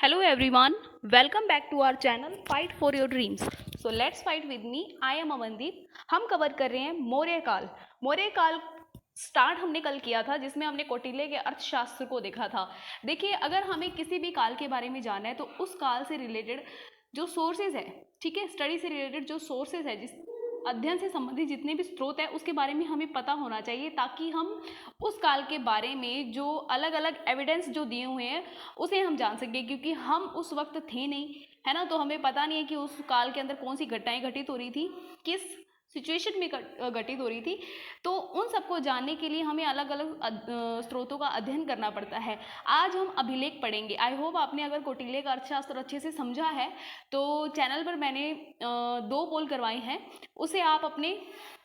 Hello everyone, welcome back to our channel Fight for your dreams. So let's fight with me. I am Amandeep. हम cover कर रहे हैं मौर्य काल. मौर्य काल start हमने कल किया था जिसमें हमने कौटिल्य के अर्थशास्त्र को देखा था. देखिए, अगर हमें किसी भी काल के बारे में जानना है तो उस काल से रिलेटेड जो सोर्सेज है, ठीक है, स्टडी से रिलेटेड जो सोर्सेज है, जिस अध्ययन से संबंधित जितने भी स्रोत है उसके बारे में हमें पता होना चाहिए, ताकि हम उस काल के बारे में जो अलग अलग एविडेंस जो दिए हुए हैं उसे हम जान सकें. क्योंकि हम उस वक्त थे नहीं, है ना, तो हमें पता नहीं है कि उस काल के अंदर कौन सी घटनाएं घटित हो रही थी, किस सिचुएशन में घटित हो रही थी. तो उन सबको जानने के लिए हमें अलग अलग स्रोतों का अध्ययन करना पड़ता है. आज हम अभिलेख पढ़ेंगे. आई होप आपने अगर कौटिल्य का अर्थशास्त्र अच्छे से समझा है तो चैनल पर मैंने 2 पोल करवाए हैं, उसे आप अपने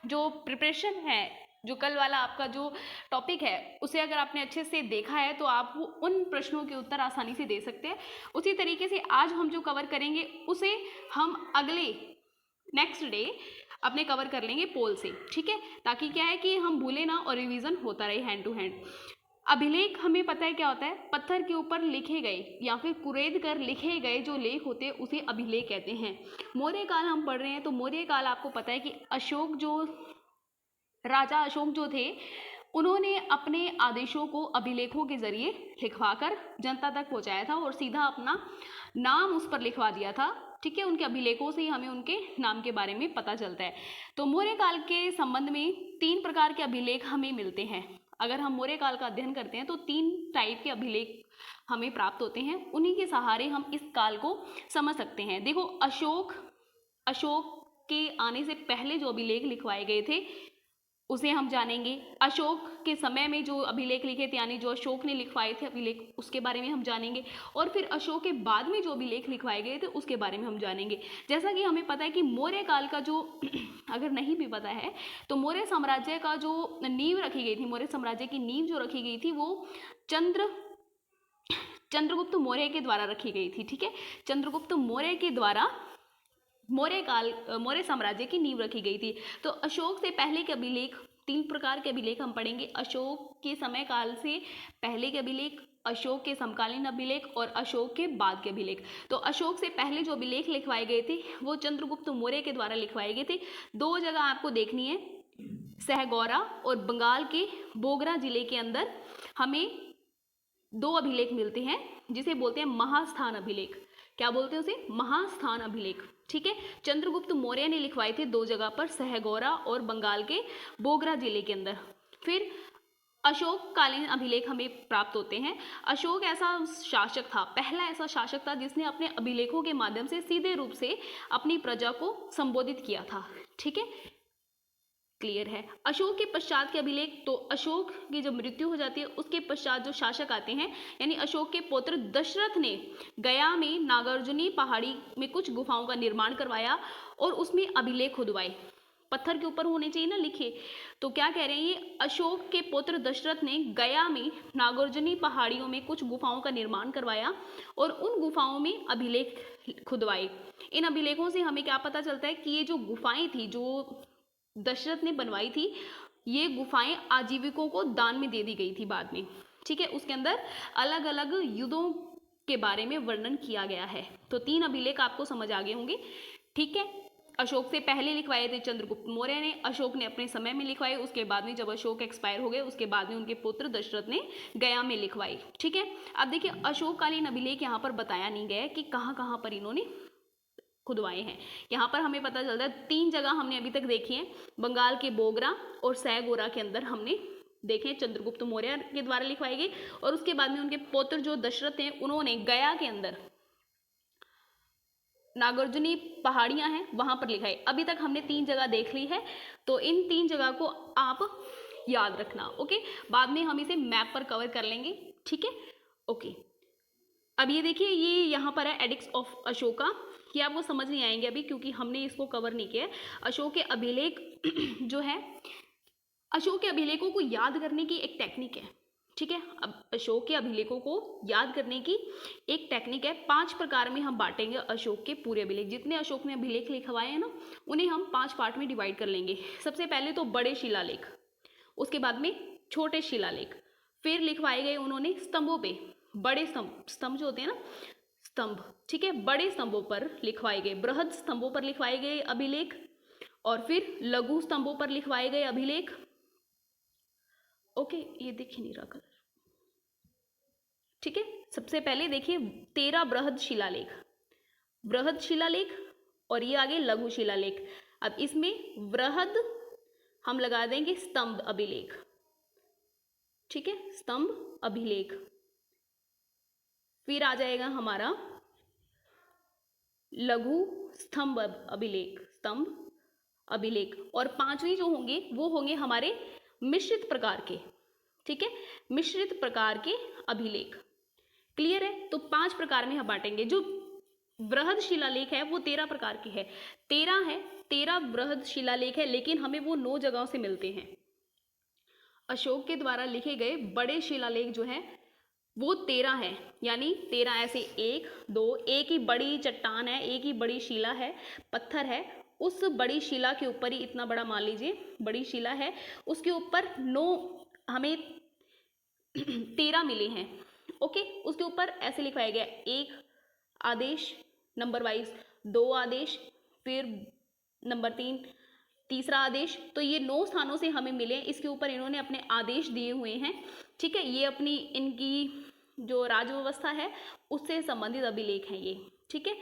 जो प्रिपरेशन है, जो कल वाला आपका जो टॉपिक है, उसे अगर आपने अच्छे से देखा है तो आप उन प्रश्नों के उत्तर आसानी से दे सकते हैं. उसी तरीके से आज हम जो कवर करेंगे उसे हम अगले नेक्स्ट डे अपने कवर कर लेंगे पोल से, ठीक है, ताकि क्या है कि हम भूले ना और रिवीजन होता रहे हैंड टू हैंड. अभिलेख हमें पता है क्या होता है. पत्थर के ऊपर लिखे गए या फिर कुरेद कर लिखे गए जो लेख होते हैं उसे अभिलेख कहते हैं. मौर्य काल हम पढ़ रहे हैं तो मौर्य काल आपको पता है कि अशोक जो राजा अशोक जो थे उन्होंने अपने आदेशों को अभिलेखों के जरिए लिखवाकर जनता तक पहुंचाया था और सीधा अपना नाम उस पर लिखवा दिया था, ठीक है. उनके अभिलेखों से ही हमें उनके नाम के बारे में पता चलता है. तो मौर्य काल के संबंध में 3 प्रकार के अभिलेख हमें मिलते हैं. अगर हम मौर्य काल का अध्ययन करते हैं तो 3 टाइप के अभिलेख हमें प्राप्त होते हैं. उन्हीं के सहारे हम इस काल को समझ सकते हैं. देखो, अशोक के आने से पहले जो अभिलेख लिखवाए गए थे उसे हम जानेंगे. अशोक के समय में जो अभिलेख लिखे थे, यानी जो अशोक ने लिखवाए थे अभिलेख, उसके बारे में हम जानेंगे. और फिर अशोक के बाद में जो अभिलेख लिखवाए गए थे उसके बारे में हम जानेंगे. जैसा कि हमें पता है कि मौर्य काल का जो अगर नहीं भी पता है तो मौर्य साम्राज्य का जो नींव रखी गई थी, मौर्य साम्राज्य की नींव जो रखी गई थी वो चंद्रगुप्त मौर्य के द्वारा रखी गई थी, ठीक है. चंद्रगुप्त मौर्य के द्वारा मौर्य साम्राज्य की नींव रखी गई थी. तो अशोक से पहले के अभिलेख, 3 प्रकार के अभिलेख हम पढ़ेंगे. अशोक के समय काल से पहले के अभिलेख, अशोक के समकालीन अभिलेख और अशोक के बाद के अभिलेख. तो अशोक से पहले जो अभिलेख लिखवाए गए थे वो चंद्रगुप्त मौर्य के द्वारा लिखवाए गए थे. 2 जगह आपको देखनी है, सहगौरा और बंगाल के बोगरा जिले के अंदर हमें 2 अभिलेख मिलते हैं जिसे बोलते हैं महास्थान अभिलेख. क्या बोलते हैं उसे? महास्थान अभिलेख, ठीक है. चंद्रगुप्त मौर्य ने लिखवाए थे 2 जगह पर, सहगौरा और बंगाल के बोगरा जिले के अंदर. फिर अशोक कालीन अभिलेख हमें प्राप्त होते हैं. अशोक ऐसा शासक था, पहला ऐसा शासक था जिसने अपने अभिलेखों के माध्यम से सीधे रूप से अपनी प्रजा को संबोधित किया था, ठीक है. क्लियर है. अशोक के पश्चात के अभिलेख, तो अशोक की जब मृत्यु हो जाती है उसके पश्चात जो शासक आते हैं, यानी अशोक के पुत्र दशरथ ने गया में नागार्जुनी पहाड़ी में कुछ गुफाओं का निर्माण करवाया और उसमें अभिलेख खुदवाए. पत्थर के ऊपर होने चाहिए ना लिखे. तो क्या कह रहे हैं, ये अशोक के पुत्र दशरथ ने गया में नागार्जुनी पहाड़ियों में कुछ गुफाओं का निर्माण करवाया और उन गुफाओं में अभिलेख खुदवाए. इन अभिलेखों से हमें क्या पता चलता है कि ये जो गुफाएं थी जो दशरथ ने बनवाई थी, ये गुफाएं आजीविकों को दान में दे दी गई थी बाद में, ठीक है. उसके अंदर अलग अलग युद्धों के बारे में वर्णन किया गया है. तो 3 अभिलेख आपको समझ आ गए होंगे, ठीक है. अशोक से पहले लिखवाए थे चंद्रगुप्त मौर्य ने, अशोक ने अपने समय में लिखवाए, उसके बाद में जब अशोक एक्सपायर हो गए उसके बाद में उनके पुत्र दशरथ ने गया में लिखवाई, ठीक है. अब देखिए, अशोककालीन अभिलेख यहाँ पर बताया नहीं गया कि कहाँ कहाँ पर इन्होंने खुदवाए हैं. यहाँ पर हमें पता चलता है 3 जगह हमने अभी तक देखी है. बंगाल के बोगरा और सहगोरा के अंदर हमने देखे चंद्रगुप्त मौर्य के द्वारा लिखवाई गई, और उसके बाद में उनके पुत्र जो दशरथ हैं उन्होंने गया के अंदर नागार्जुनी पहाड़ियां हैं वहां पर लिखाई. अभी तक हमने 3 जगह देख ली है, तो इन 3 जगह को आप याद रखना, ओके. बाद में हम इसे मैप पर कवर कर लेंगे, ठीक है, ओके. अब ये देखिए, ये यहाँ पर है एडिक्स ऑफ अशोका. ये आपको समझ नहीं आएंगे अभी क्योंकि हमने इसको कवर नहीं किया है. अशोक के अभिलेख जो है, अशोक के अभिलेखों को याद करने की एक टेक्निक है, ठीक है. अब अशोक के अभिलेखों को याद करने की एक टेक्निक है. 5 प्रकार में हम बांटेंगे अशोक के पूरे अभिलेख. जितने अशोक ने अभिलेख लिखवाए हैं ना, उन्हें हम 5 पार्ट में डिवाइड कर लेंगे. सबसे पहले तो बड़े शिलालेख, उसके बाद में छोटे शिलालेख, फिर लिखवाए गए उन्होंने स्तंभों पे, बड़े स्तंभ जो होते हैं ना, स्तंभ, ठीक है, बड़े स्तंभों पर लिखवाए गए, बृहद स्तंभों पर लिखवाए गए अभिलेख और फिर लघु स्तंभों पर लिखवाए गए अभिलेख। ओके, ये दिख ही नहीं रहा कलर, ठीक है। सबसे पहले देखिए 13 बृहद शिलालेख, बृहद शिलालेख और ये आगे लघु शिलालेख। अब इसमें बृहद हम लगा देंगे स्तंभ अभिलेख, ठीक है, स्तंभ अभिलेख। फिर आ जाएगा हमारा लघु स्तंभ अभिलेख, स्तंभ अभिलेख। और पांचवी जो होंगे वो होंगे हमारे मिश्रित प्रकार के, ठीक है, मिश्रित प्रकार के अभिलेख। क्लियर है? तो 5 प्रकार में हम बांटेंगे। जो बृहद शिलालेख है वो 13 प्रकार के है, 13 है, 13 बृहद शिलालेख है, लेकिन हमें वो 9 जगहों से मिलते हैं। अशोक के द्वारा लिखे गए बड़े शिलालेख जो है वो 13 है, यानी 13 ऐसे 1 2, एक ही बड़ी चट्टान है, एक ही बड़ी शिला है, पत्थर है, उस बड़ी शिला के ऊपर ही इतना बड़ा, मान लीजिए बड़ी शिला है, उसके ऊपर 9 हमें 13 मिले हैं। ओके, उसके ऊपर ऐसे लिखवाया गया 1 आदेश नंबर वाइज, 2 आदेश, फिर नंबर 3 तीसरा आदेश। तो ये 9 स्थानों से हमें मिले, इसके ऊपर इन्होंने अपने आदेश दिए हुए हैं, ठीक है। ये अपनी इनकी जो राज्य व्यवस्था है उससे संबंधित अभिलेख हैं ये, ठीक है।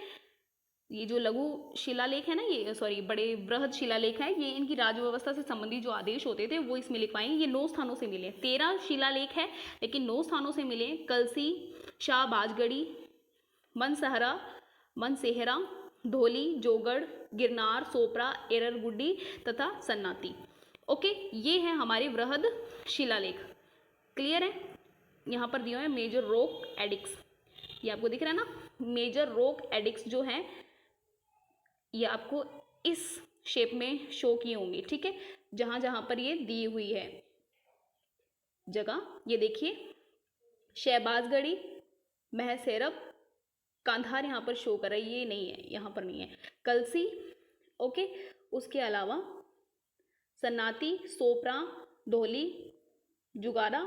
ये जो लघु शिलालेख है ना, ये सॉरी बड़े बृहद शिलालेख है, ये इनकी राज्य व्यवस्था से संबंधित जो आदेश होते थे वो इसमें लिखवाएंगे। ये 9 स्थानों से मिले, 13 शिलालेख है लेकिन 9 स्थानों से मिले। कलसी, शाहबाजगढ़ी, मनसहरा, मनसेहरा, धौली, जोगढ़, गिरनार, सोपरा, एररगुड्डी तथा सन्नाती। ओके, ये है हमारे बृहद शिलालेख। क्लियर है? यहाँ पर दिया है मेजर रॉक एडिक्स, ये आपको दिख रहा है ना, मेजर रॉक एडिक्स जो है ये आपको इस शेप में शो किए होंगे, ठीक है, जहां जहां पर ये दी हुई है जगह। ये देखिए शहबाजगढ़ी, महसेरब, कांधार यहाँ पर शो कर रहा है, ये नहीं है, यहाँ पर नहीं है। कलसी, ओके, उसके अलावा सन्नाती, सोपरा, धौली, जुगाड़ा,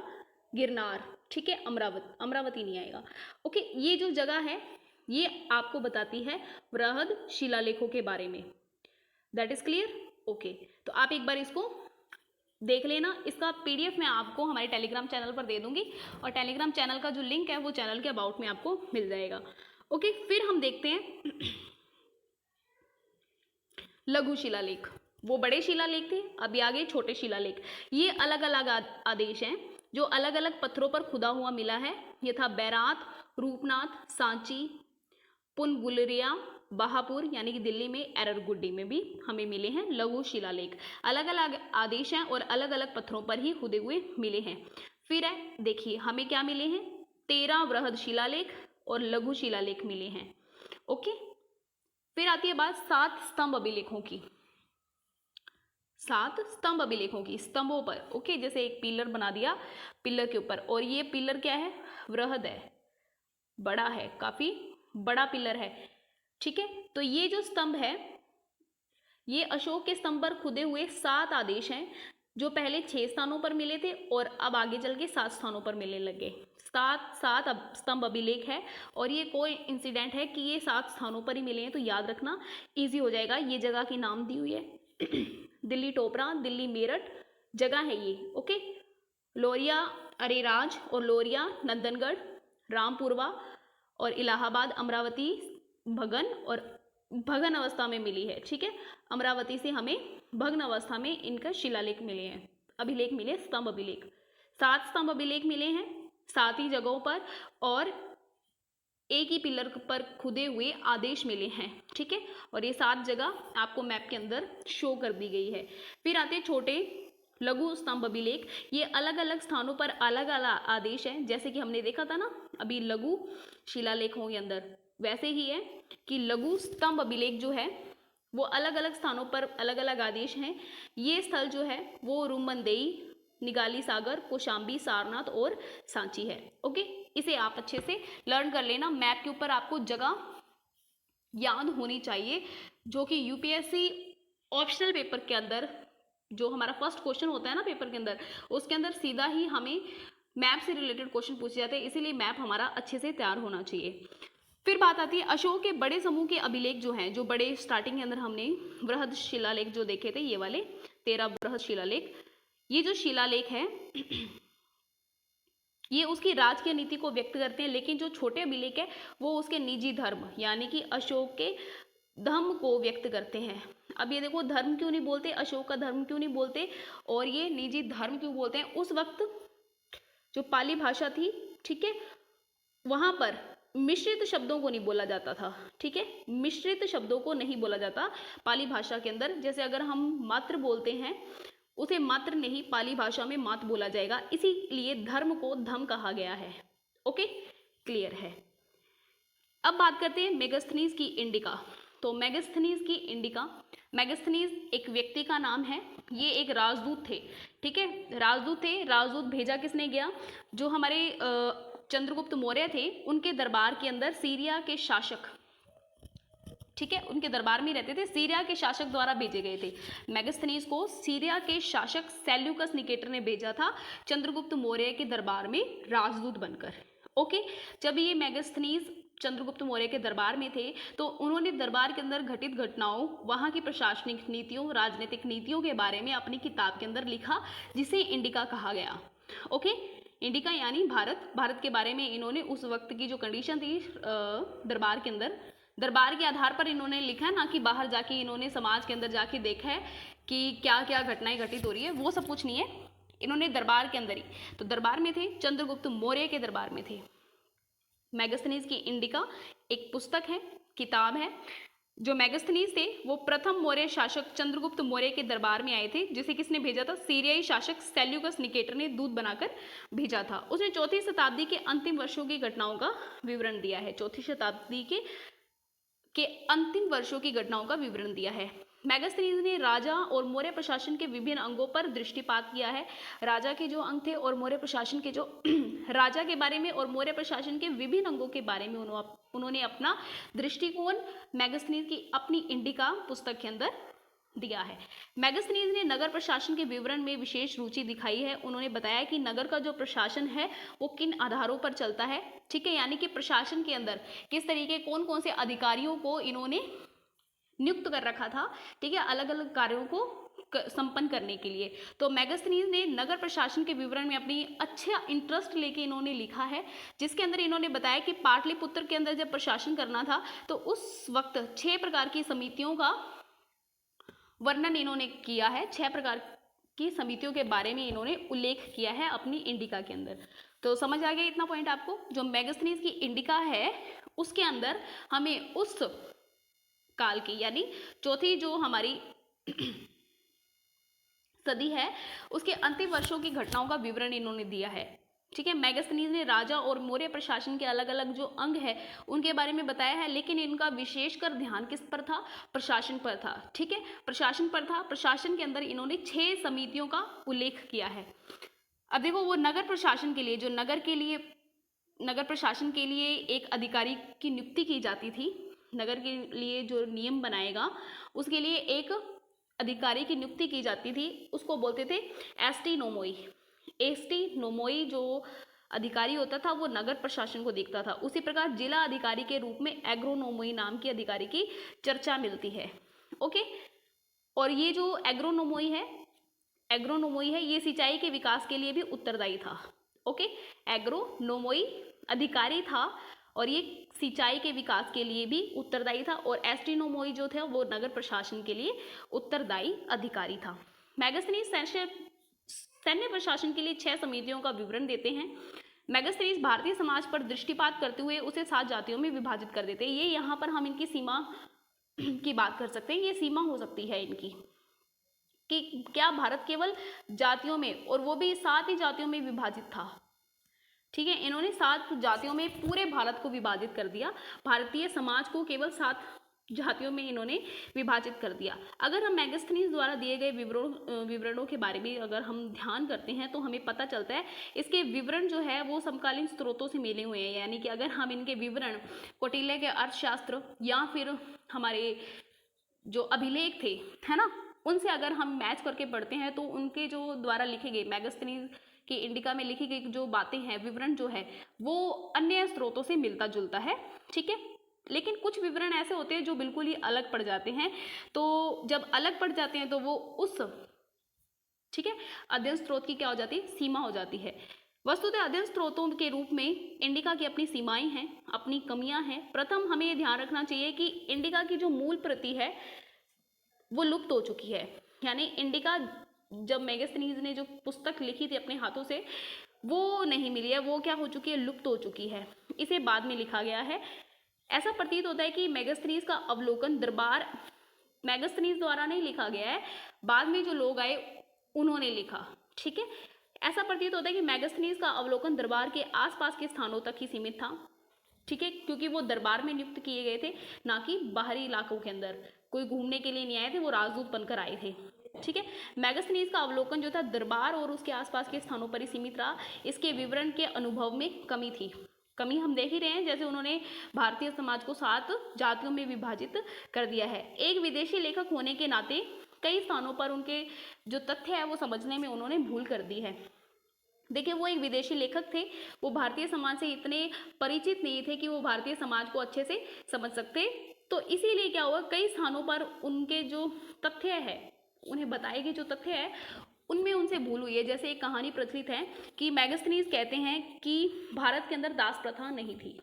गिरनार, ठीक है, अमरावती नहीं आएगा। ओके, ये जो जगह है ये आपको बताती है बृहद शिलालेखों के बारे में। That is clear? ओके, तो आप एक बार इसको देख लेना। इसका पीडीएफ मैं आपको हमारे टेलीग्राम चैनल पर दे दूंगी और टेलीग्राम चैनल का जो लिंक है वो चैनल के अबाउट में आपको मिल जाएगा। ओके, फिर हम देखते हैं लघु शिलालेख। वो बड़े शिलालेख थे, अभी आगे छोटे शिलालेख। ये अलग अलग आदेश हैं जो अलग अलग पत्थरों पर खुदा हुआ मिला है। ये था बैरात, रूपनाथ, सांची, पुनगुलरिया, बहापुर यानी कि दिल्ली में, एररगुड्डी में भी हमें मिले हैं लघु शिलालेख। अलग अलग आदेश हैं और अलग अलग पत्थरों पर ही खुदे हुए मिले हैं। फिर है, देखिए हमें क्या मिले हैं, 13 बृहद शिलालेख और लघु शिलालेख मिले हैं। ओके, फिर आती है बात 7 स्तंभ अभिलेखों की। 7 स्तंभ अभिलेखों की, स्तंभों पर। ओके, जैसे एक पिलर बना दिया पिलर के ऊपर, और ये पिलर क्या है, बृहद है, बड़ा है, काफी बड़ा पिलर है, ठीक है। तो ये जो स्तंभ है ये अशोक के स्तंभ पर खुदे हुए 7 आदेश हैं जो पहले 6 स्थानों पर मिले थे और अब आगे चल के 7 स्थानों पर मिलने लगे। 7 स्तंभ अभिलेख है और ये कोई इंसिडेंट है कि ये 7 स्थानों पर ही मिले हैं, तो याद रखना इजी हो जाएगा। ये जगह की नाम दी हुई है दिल्ली टोपरा, दिल्ली मेरठ जगह है ये। ओके, लोरिया अरेराज और लोरिया नंदनगढ़, रामपुरवा और इलाहाबाद, अमरावती भगन और भगन अवस्था में मिली है, ठीक है। अमरावती से हमें भग्न अवस्था में इनका शिलालेख मिले हैं, अभिलेख मिले, स्तंभ अभिलेख। 7 स्तंभ अभिलेख मिले हैं 7 ही जगहों पर और एक ही पिलर पर खुदे हुए आदेश मिले हैं, ठीक है। और ये 7 जगह आपको मैप के अंदर शो कर दी गई है। फिर आते हैं छोटे लघु स्तंभ अभिलेख। ये अलग अलग स्थानों पर अलग अलग आदेश हैं, जैसे कि हमने देखा था ना अभी लघु शिलालेखों के अंदर, वैसे ही है कि लघु स्तंभ अभिलेख जो है वो अलग अलग स्थानों पर अलग अलग आदेश हैं। ये स्थल जो है वो रूमंदेई, निगाली सागर, कौशाम्बी, सारनाथ और सांची है। ओके, इसे आप अच्छे से लर्न कर लेना। मैप के ऊपर आपको जगह याद होनी चाहिए, जो कि यूपीएससी ऑप्शनल पेपर के अंदर जो हमारा फर्स्ट क्वेश्चन होता है ना पेपर के अंदर, उसके अंदर सीधा ही हमें मैप से रिलेटेड क्वेश्चन पूछे जाते हैं, इसीलिए मैप हमारा अच्छे से तैयार होना चाहिए। फिर बात आती है अशोक के बड़े समूह के अभिलेख जो हैं, जो बड़े स्टार्टिंग के अंदर हमने बृहद शिलालेख जो देखे थे, ये वाले 13 बृहद शिलालेख, ये जो शिलालेख है ये उसकी राजकीय नीति को व्यक्त करते हैं, लेकिन जो छोटे अभिलेख है वो उसके निजी धर्म यानी कि अशोक के धर्म को व्यक्त करते हैं। अब ये देखो, धर्म क्यों नहीं बोलते, अशोक का धर्म क्यों नहीं बोलते और ये निजी धर्म क्यों बोलते हैं? उस वक्त जो पाली भाषा थी, ठीक है, वहां पर मिश्रित शब्दों को नहीं बोला जाता था, ठीक है, मिश्रित शब्दों को नहीं बोला जाता पाली भाषा के अंदर। जैसे अगर हम मात्र बोलते हैं उसे मात्र नहीं, पाली भाषा में मात बोला जाएगा, इसीलिए धर्म को धम कहा गया है। ओके, क्लियर है। अब बात करते हैं मेगास्थनीज की इंडिका। तो मेगास्थनीज की इंडिका, मेगास्थनीज एक व्यक्ति का नाम है, ये एक राजदूत थे, ठीक है, राजदूत थे। राजदूत भेजा किसने गया? जो हमारे चंद्रगुप्त मौर्य थे उनके दरबार के अंदर सीरिया के शासक, ठीक है, उनके दरबार में रहते थे, सीरिया के शासक द्वारा भेजे गए थे। मेगास्थनीज को सीरिया के शासक सेल्यूकस निकेटर ने भेजा था चंद्रगुप्त मौर्य के दरबार में राजदूत बनकर। ओके, जब ये मेगास्थनीज चंद्रगुप्त मौर्य के दरबार में थे तो उन्होंने दरबार के अंदर घटित घटनाओं, वहाँ की प्रशासनिक नीतियों, राजनीतिक नीतियों के बारे में अपनी किताब के अंदर लिखा, जिसे इंडिका कहा गया। ओके, इंडिका यानी भारत। भारत के बारे में इन्होंने उस वक्त की जो कंडीशन थी दरबार के अंदर, दरबार के आधार पर इन्होंने लिखा है, ना कि बाहर जाके इन्होंने समाज के अंदर जाके देखा है कि क्या क्या घटनाएं घटित हो रही है, वो सब कुछ नहीं है, इन्होंने दरबार के अंदर ही, तो दरबार में थे, चंद्रगुप्त मौर्य के दरबार में थे। मेगास्थनीज की इंडिका एक पुस्तक है, किताब है। जो मेगास्थनीज थे वो प्रथम मौर्य शासक चंद्रगुप्त मौर्य के दरबार में आए थे, जिसे किसने भेजा था? सीरियाई शासक सेल्यूकस निकेटर ने दूत बनाकर भेजा था। उसने 4वीं शताब्दी के अंतिम वर्षों की घटनाओं का विवरण दिया है, 4वीं शताब्दी के अंतिम वर्षों की घटनाओं का विवरण दिया है। मेगास्थनीज ने राजा और मौर्य प्रशासन के विभिन्न अंगों पर दृष्टिपात किया है। राजा के जो अंग थे और मौर्य प्रशासन के जो राजा के बारे में और मौर्य प्रशासन के विभिन्न अंगों के बारे में उन्होंने अपना दृष्टिकोण मेगास्थनीज की अपनी इंडिका पुस्तक के अंदर दिया है। मेगास्थनीज ने नगर प्रशासन के विवरण में विशेष रुचि दिखाई है। उन्होंने बताया कि नगर का जो प्रशासन है वो किन आधारों पर चलता है, ठीक है, यानी कि प्रशासन के अंदर किस तरीके कौन कौन से अधिकारियों को इन्होंने नियुक्त कर रखा था, ठीक है, अलग अलग कार्यों को संपन्न करने के लिए। तो मेगास्थनीज ने नगर प्रशासन के विवरण में अपनी अच्छा इंटरेस्ट लेके इन्होंने लिखा है, जिसके अंदर इन्होंने बताया कि पाटलिपुत्र के अंदर जब प्रशासन करना था तो उस वक्त 6 प्रकार की समितियों का वर्णन इन्होंने किया है, 6 प्रकार की समितियों के बारे में इन्होंने उल्लेख किया है अपनी इंडिका के अंदर। तो समझ आ गया इतना पॉइंट आपको? जो मेगास्थनीज की इंडिका है उसके अंदर हमें उस काल की यानी चौथी जो हमारी सदी है उसके अंतिम वर्षों की घटनाओं का विवरण इन्होंने दिया है, ठीक है। मेगास्थनीज ने राजा और मौर्य प्रशासन के अलग अलग जो अंग है उनके बारे में बताया है, लेकिन इनका विशेषकर ध्यान किस पर था? प्रशासन पर था, ठीक है, प्रशासन पर था। प्रशासन के अंदर इन्होंने 6 समितियों का उल्लेख किया है। अब देखो, वो नगर प्रशासन के लिए जो नगर प्रशासन के लिए एक अधिकारी की नियुक्ति की जाती थी, नगर के लिए जो नियम बनाएगा उसके लिए एक अधिकारी की नियुक्ति की जाती थी, उसको बोलते थे एसटी नोमोई। एसटी नोमोई जो अधिकारी होता था वो नगर प्रशासन को देखता था। उसी प्रकार जिला अधिकारी के रूप में एग्रोनोमोई नाम के अधिकारी की चर्चा मिलती है। ओके, और ये जो एग्रोनोमोई है ये सिंचाई के विकास के लिए भी उत्तरदायी था। ओके, एग्रोनोमोई अधिकारी था और ये सिंचाई के विकास के लिए भी उत्तरदायी था, और एस्ट्रोनोमोई जो थे वो नगर प्रशासन के लिए उत्तरदायी अधिकारी था। मेगास्थनीज सैन्य प्रशासन के लिए 6 समितियों का विवरण देते हैं। मेगास्थनीज भारतीय समाज पर दृष्टिपात करते हुए उसे 7 जातियों में विभाजित कर देते हैं। ये यहाँ पर हम इनकी सीमा की बात कर सकते हैं। ये सीमा हो सकती है इनकी कि क्या भारत केवल जातियों में, और वो भी 7 ही जातियों में विभाजित था, ठीक है। इन्होंने 7 जातियों में पूरे भारत को विभाजित कर दिया। भारतीय समाज को केवल 7 जातियों में इन्होंने विभाजित कर दिया। अगर हम मेगास्थनीज द्वारा दिए गए विवरणों के बारे में अगर हम ध्यान करते हैं तो हमें पता चलता है इसके विवरण जो है वो समकालीन स्रोतों से मिले हुए हैं। यानी कि अगर हम इनके विवरण कौटिल्य के अर्थशास्त्र या फिर हमारे जो अभिलेख थे, है ना, उनसे अगर हम मैच करके पढ़ते हैं तो उनके जो द्वारा लिखे गए मेगास्थनीज की इंडिका में लिखी गई जो बातें हैं, विवरण जो है वो अन्य स्रोतों से मिलता जुलता है, ठीक है। लेकिन कुछ विवरण ऐसे होते हैं जो बिल्कुल ही अलग पड़ जाते हैं। तो जब अलग पड़ जाते हैं तो वो उस, ठीक है, अध्ययन स्रोत की क्या हो जाती है, सीमा हो जाती है। वस्तुतः अध्ययन स्रोतों के रूप में इंडिका की अपनी सीमाएं हैं, अपनी कमियां हैं। प्रथम हमें ये ध्यान रखना चाहिए कि इंडिका की जो मूल प्रति है वो लुप्त हो चुकी है। यानी इंडिका जब मेगास्थनीज ने जो पुस्तक लिखी थी अपने हाथों से, वो नहीं मिली है, वो क्या हो चुकी है, लुप्त हो चुकी है। इसे बाद में लिखा गया है। ऐसा प्रतीत होता है कि मेगास्थनीज का अवलोकन दरबार मेगास्थनीज द्वारा नहीं लिखा गया है, बाद में जो लोग आए उन्होंने लिखा, ठीक है। ऐसा प्रतीत होता है कि मेगास्थनीज का अवलोकन दरबार के आसपास के स्थानों तक ही सीमित था, ठीक है, क्योंकि वो दरबार में नियुक्त किए गए थे, ना कि बाहरी इलाकों के अंदर। कोई घूमने के लिए नहीं आए थे, वो राजदूत बनकर आए थे, ठीक है। मेगास्थनीज का अवलोकन जो था दरबार और उसके आसपास के स्थानों पर ही सीमित रहा। इसके विवरण के अनुभव में कमी थी। कमी हम देख ही रहे हैं, जैसे उन्होंने भारतीय समाज को 7 जातियों में विभाजित कर दिया है। एक विदेशी लेखक होने के नाते कई स्थानों पर उनके जो तथ्य है वो समझने में उन्होंने भूल कर दी है। देखिए, वो एक विदेशी लेखक थे, वो भारतीय समाज से इतने परिचित नहीं थे कि वो भारतीय समाज को अच्छे से समझ सकते। तो इसीलिए क्या हुआ, कई स्थानों पर उनके जो तथ्य है, उन्हें बताए गए जो तथ्य है, उनमें उनसे भूल हुई है। जैसे एक कहानी प्रचलित है कि मेगास्थनीज कहते हैं कि भारत के अंदर दास प्रथा नहीं थी,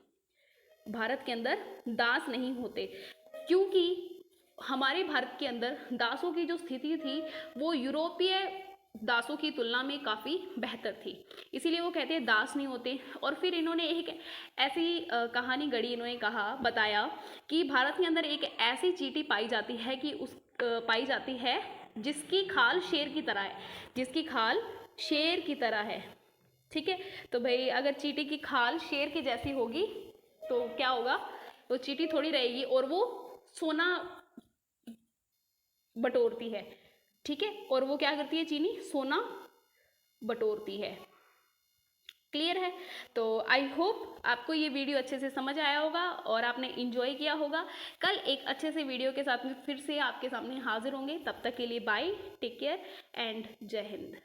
भारत के अंदर दास नहीं होते, क्योंकि हमारे भारत के अंदर दासों की जो स्थिति थी वो यूरोपीय दासों की तुलना में काफ़ी बेहतर थी, इसीलिए वो कहते हैं दास नहीं होते। और फिर इन्होंने एक ऐसी कहानी गढ़ी, इन्होंने कहा, बताया कि भारत के अंदर एक ऐसी चींटी पाई जाती है कि पाई जाती है जिसकी खाल शेर की तरह है, जिसकी खाल शेर की तरह है, ठीक है। तो भाई अगर चींटी की खाल शेर की जैसी होगी तो क्या होगा, वो चींटी थोड़ी रहेगी और वो सोना बटोरती है, ठीक है। और वो क्या करती है, चीनी सोना बटोरती है। क्लियर है? तो आई होप आपको ये वीडियो अच्छे से समझ आया होगा और आपने इंजॉय किया होगा। कल एक अच्छे से वीडियो के साथ में फिर से आपके सामने हाजिर होंगे। तब तक के लिए बाय, टेक केयर एंड जय हिंद।